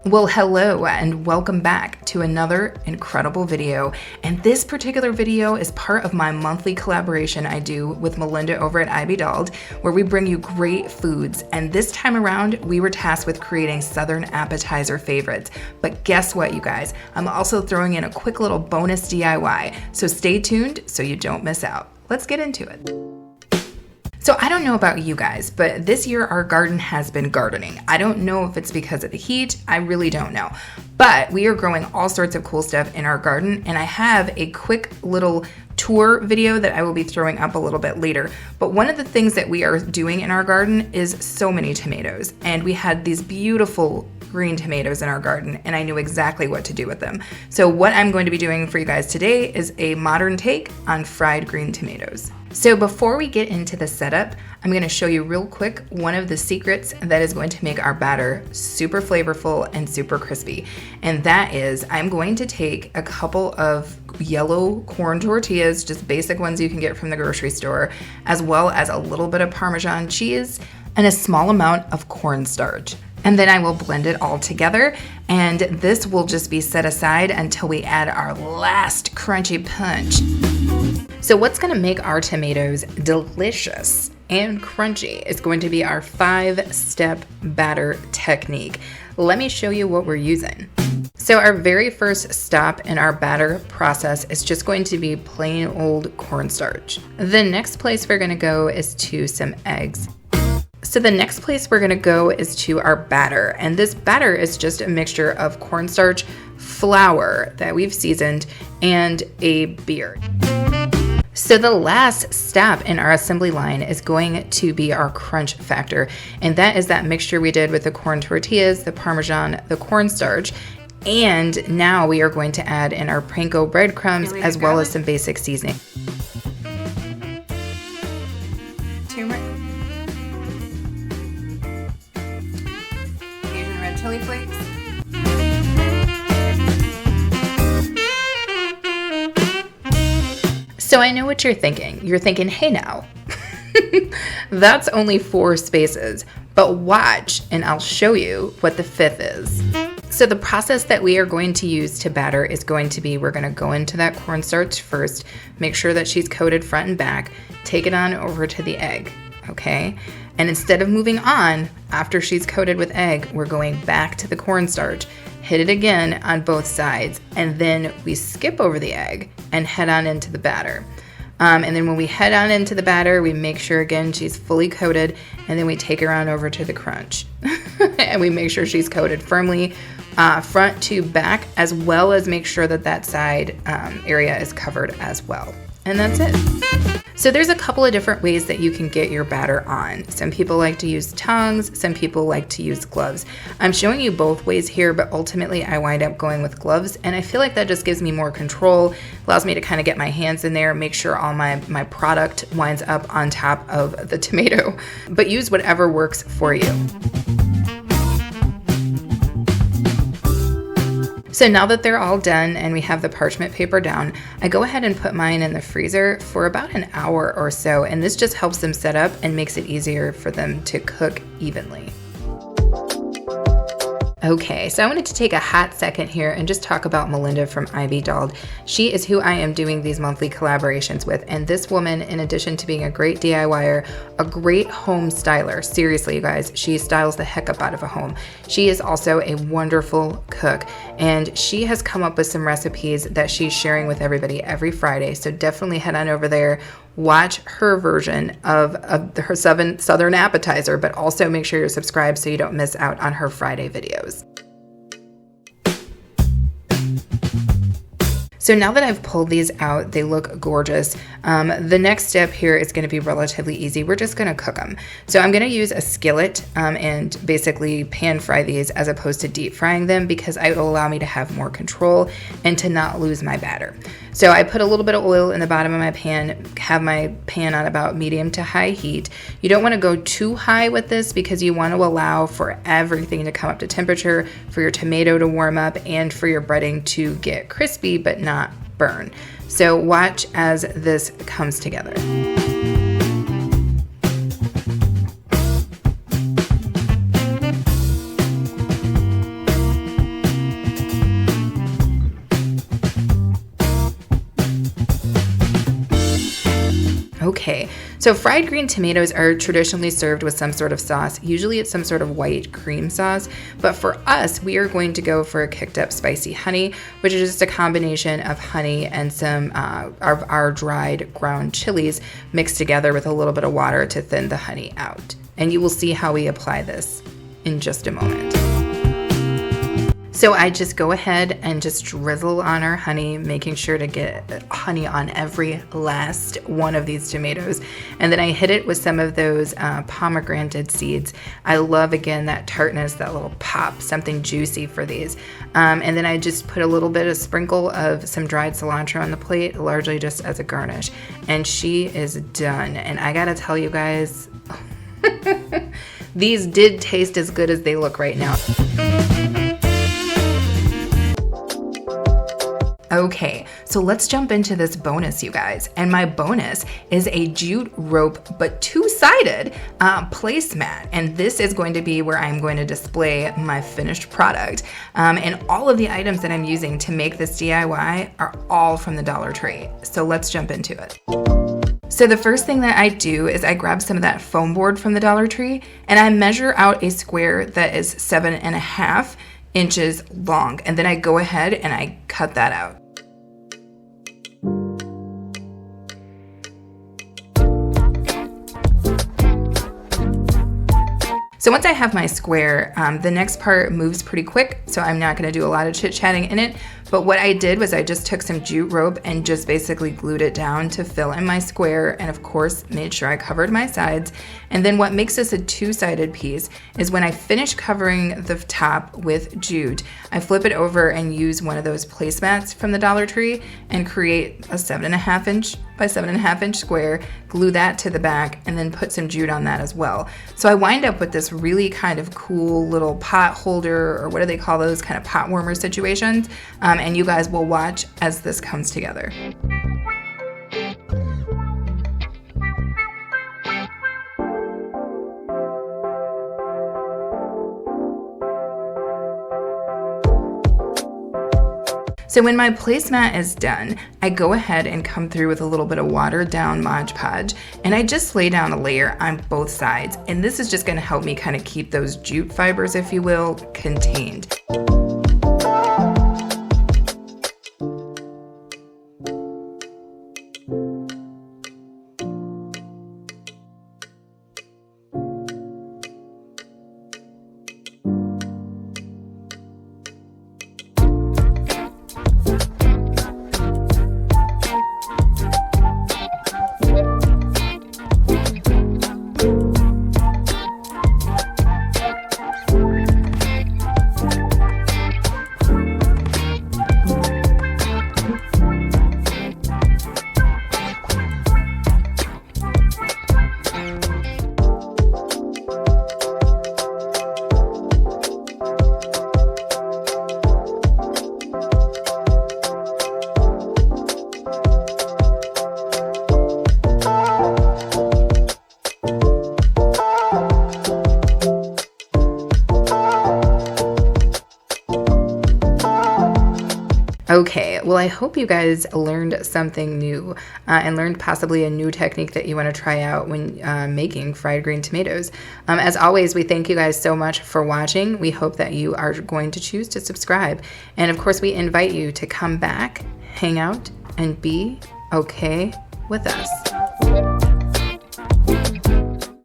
Well, hello and welcome back to another incredible video. And this particular video is part of my monthly collaboration I do with Melinda over at Ivy Dolled, where we bring you great foods. And this time around, we were tasked with creating Southern appetizer favorites. But guess what, you guys? I'm also throwing in a quick little bonus DIY. So stay tuned so you don't miss out. Let's get into it. So I don't know about you guys, but this year our garden has been gardening. I don't know if it's because of the heat, I really don't know. But we are growing all sorts of cool stuff in our garden, and I have a quick little tour video that I will be throwing up a little bit later. But one of the things that we are doing in our garden is so many tomatoes, and we had these beautiful green tomatoes in our garden, and I knew exactly what to do with them. So what I'm going to be doing for you guys today is a modern take on fried green tomatoes. So before we get into the setup, I'm going to show you real quick one of the secrets that is going to make our batter super flavorful and super crispy. And that is, I'm going to take a couple of yellow corn tortillas, just basic ones you can get from the grocery store, as well as a little bit of Parmesan cheese and a small amount of cornstarch. And then I will blend it all together, and this will just be set aside until we add our last crunchy punch. So what's gonna make our tomatoes delicious and crunchy is going to be our 5-step batter technique. Let me show you what we're using. So our very first stop in our batter process is just going to be plain old cornstarch. The next place we're gonna go is to some eggs. So the next place we're gonna go is to our batter, and this batter is just a mixture of cornstarch, flour that we've seasoned, and a beer. So the last step in our assembly line is going to be our crunch factor, and that is that mixture we did with the corn tortillas, the Parmesan, the cornstarch, and now we are going to add in our panko breadcrumbs as well as some basic seasoning. Turmeric. Asian red chili flakes. So I know what you're thinking. You're thinking, hey now, that's only 4 spaces, but watch and I'll show you what the 5th is. So the process that we are going to use to batter is going to be, we're gonna go into that cornstarch first, make sure that she's coated front and back, take it on over to the egg, okay? And instead of moving on after she's coated with egg, we're going back to the cornstarch, hit it again on both sides, and then we skip over the egg and head on into the batter. And then when we head on into the batter, we make sure again she's fully coated, and then we take her on over to the crunch. And we make sure she's coated firmly front to back, as well as make sure that that side area is covered as well. And that's it. So there's a couple of different ways that you can get your batter on. Some people like to use tongs, some people like to use gloves. I'm showing you both ways here, but ultimately I wind up going with gloves, and I feel like that just gives me more control, allows me to kind of get my hands in there, make sure all my product winds up on top of the tomato, but use whatever works for you. So now that they're all done and we have the parchment paper down, I go ahead and put mine in the freezer for about an hour or so, and this just helps them set up and makes it easier for them to cook evenly. Okay, so I wanted to take a hot second here and just talk about Melinda from Ivy Dolled. She is who I am doing these monthly collaborations with, and this woman, in addition to being a great DIYer, a great home styler. Seriously, you guys, she styles the heck up out of a home. She is also a wonderful cook, and she has come up with some recipes that she's sharing with everybody every Friday, so definitely head on over there. Watch her version of her Southern appetizer, but also make sure you're subscribed so you don't miss out on her Friday videos. So now that I've pulled these out, they look gorgeous. The next step here is going to be relatively easy. We're just going to cook them. So I'm going to use a skillet and basically pan fry these as opposed to deep frying them, because it will allow me to have more control and to not lose my batter. So I put a little bit of oil in the bottom of my pan, have my pan on about medium to high heat. You don't want to go too high with this because you want to allow for everything to come up to temperature, for your tomato to warm up, and for your breading to get crispy but not burn. So watch as this comes together. So fried green tomatoes are traditionally served with some sort of sauce. Usually it's some sort of white cream sauce, but for us, we are going to go for a kicked up spicy honey, which is just a combination of honey and some of our dried ground chilies mixed together with a little bit of water to thin the honey out. And you will see how we apply this in just a moment. So I just go ahead and just drizzle on our honey, making sure to get honey on every last one of these tomatoes. And then I hit it with some of those pomegranate seeds. I love, again, that tartness, that little pop, something juicy for these. And then I just put a little bit of sprinkle of some dried cilantro on the plate, largely just as a garnish. And she is done. And I gotta tell you guys, these did taste as good as they look right now. Okay, so let's jump into this bonus, you guys. And my bonus is a jute rope, but two-sided placemat. And this is going to be where I'm going to display my finished product. And all of the items that I'm using to make this DIY are all from the Dollar Tree. So let's jump into it. So the first thing that I do is I grab some of that foam board from the Dollar Tree and I measure out a square that is 7.5 inches long. And then I go ahead and I cut that out. So once I have my square, the next part moves pretty quick, so I'm not gonna do a lot of chit-chatting in it. But what I did was I just took some jute rope and just basically glued it down to fill in my square, and of course made sure I covered my sides. And then what makes this a two-sided piece is when I finish covering the top with jute, I flip it over and use one of those placemats from the Dollar Tree and create a 7.5 inch by 7.5 inch square, glue that to the back, and then put some jute on that as well. So I wind up with this really kind of cool little pot holder, or what do they call those, kind of pot warmer situations. And you guys will watch as this comes together. So when my placemat is done, I go ahead and come through with a little bit of watered down Mod Podge, and I just lay down a layer on both sides. And this is just gonna help me kind of keep those jute fibers, if you will, contained. Okay, well, I hope you guys learned something new and learned possibly a new technique that you want to try out when making fried green tomatoes. As always, we thank you guys so much for watching. We hope that you are going to choose to subscribe. And of course, we invite you to come back, hang out, and be okay with us.